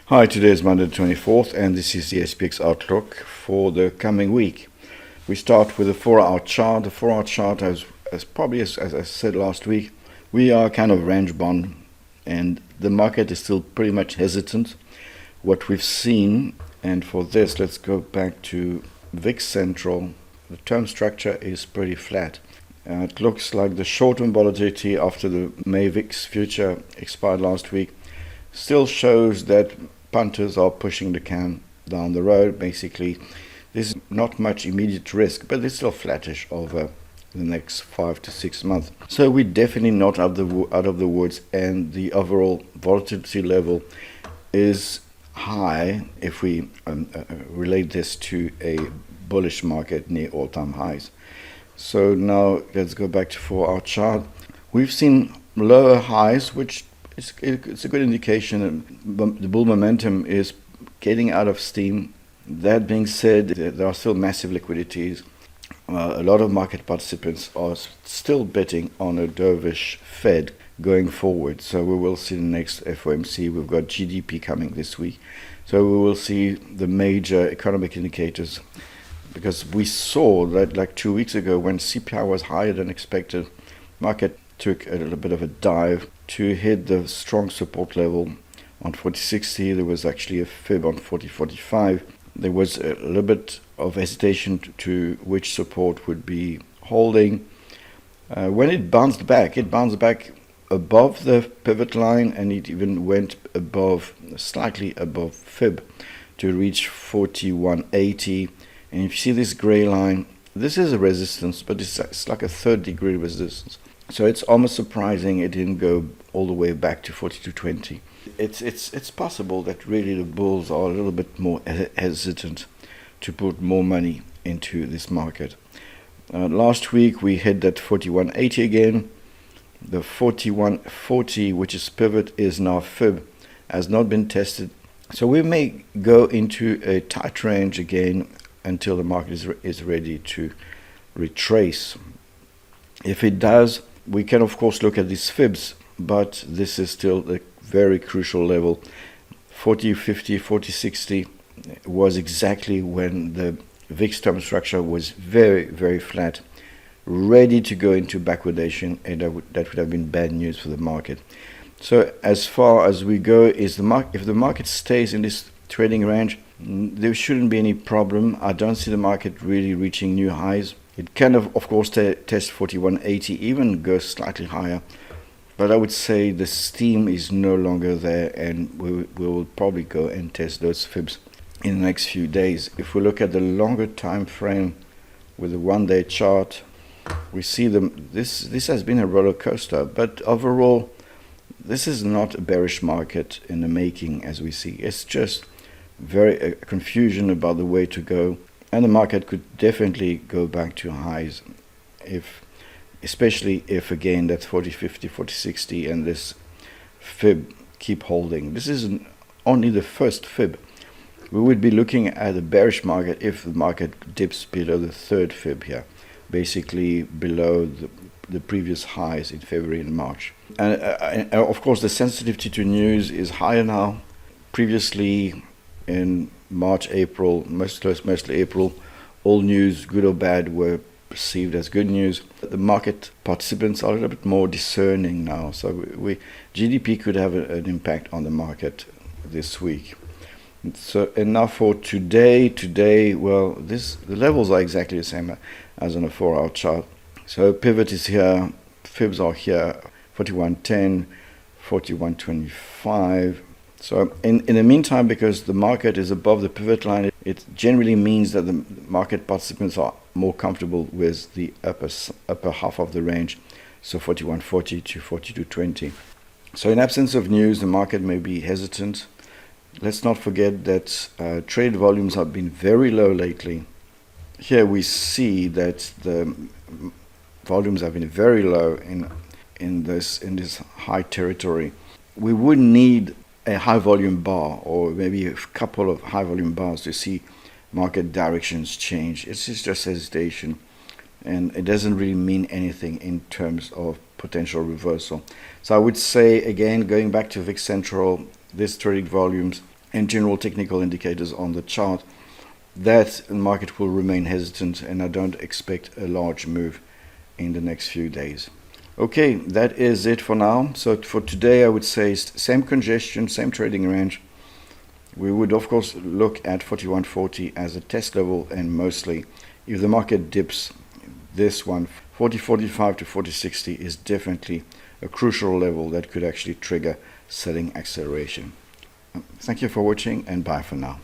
Hi, today is Monday the 24th, and this is the SPX Outlook for the coming week. We start with the 4-hour chart. The 4-hour chart, as I said last week, we are kind of range bound, and the market is still pretty much hesitant. What we've seen, and for this, let's go back to VIX Central. The term structure is pretty flat. It looks like the short-term volatility after the May VIX future expired last week still shows that punters are pushing the can down the road. Basically, there's not much immediate risk, but it's still flattish over the next 5 to 6 months. So we're definitely not out of the woods, and the overall volatility level is high if we relate this to a bullish market near all-time highs. So now let's go back to 4-hour chart. We've seen lower highs, which it's a good indication that the bull momentum is getting out of steam. That being said, there are still massive liquidities. A lot of market participants are still betting on a dovish Fed going forward. So we will see the next FOMC. We've got GDP coming this week. So we will see the major economic indicators, because we saw that like 2 weeks ago when CPI was higher than expected, market took a little bit of a dive to hit the strong support level on 40.60. There was actually a fib on 40.45. There was a little bit of hesitation to which support would be holding. When it bounced back above the pivot line, and it even went slightly above fib to reach 41.80. And if you see this gray line, this is a resistance, but it's like a third-degree resistance. So it's almost surprising it didn't go all the way back to 42.20. It's possible that really the bulls are a little bit more hesitant to put more money into this market. Last week we hit that 41.80 again. The 41.40, which is pivot, is now fib, has not been tested. So we may go into a tight range again until the market is ready to retrace. If it does, we can of course look at these fibs, but this is still a very crucial level. 40.50, 40.60 was exactly when the VIX term structure was very, very flat, ready to go into backwardation, and that would have been bad news for the market. So as far as we go, if the market stays in this trading range, there shouldn't be any problem. I don't see the market really reaching new highs. It can of course test 41.80, even go slightly higher, but I would say the steam is no longer there, and we will probably go and test those fibs in the next few days. If we look at the longer time frame with the 1-day chart, we see this has been a roller coaster, but overall this is not a bearish market in the making as we see. It's just very confusion about the way to go, and the market could definitely go back to highs, especially if again that 40.50, 40.60 and this fib keep holding. This is only the first fib. We would be looking at a bearish market if the market dips below the third fib here, basically below the previous highs in February and March. And of course the sensitivity to news is higher now. Previously in March, April, mostly April, all news, good or bad, were perceived as good news. The market participants are a little bit more discerning now, so GDP could have an impact on the market this week. So, and now for today, well, the levels are exactly the same as on a 4-hour chart. So pivot is here, fibs are here, 41.10, 41.25. So in the meantime, because the market is above the pivot line, it generally means that the market participants are more comfortable with the upper half of the range, so 41.40 to 42.20. So in absence of news, the market may be hesitant. Let's not forget that trade volumes have been very low lately. Here we see that the volumes have been very low in this high territory. We would need a high volume bar, or maybe a couple of high volume bars, to see market directions change. It's just hesitation, and it doesn't really mean anything in terms of potential reversal. So I would say, again, going back to VIX Central, this trading volumes and general technical indicators on the chart, that the market will remain hesitant, and I don't expect a large move in the next few days. Okay, that is it for now. So for today, I would say same congestion, same trading range. We would of course look at 41.40 as a test level, and mostly if the market dips, this one 40.45 to 40.60 is definitely a crucial level that could actually trigger selling acceleration. Thank you for watching, and bye for now.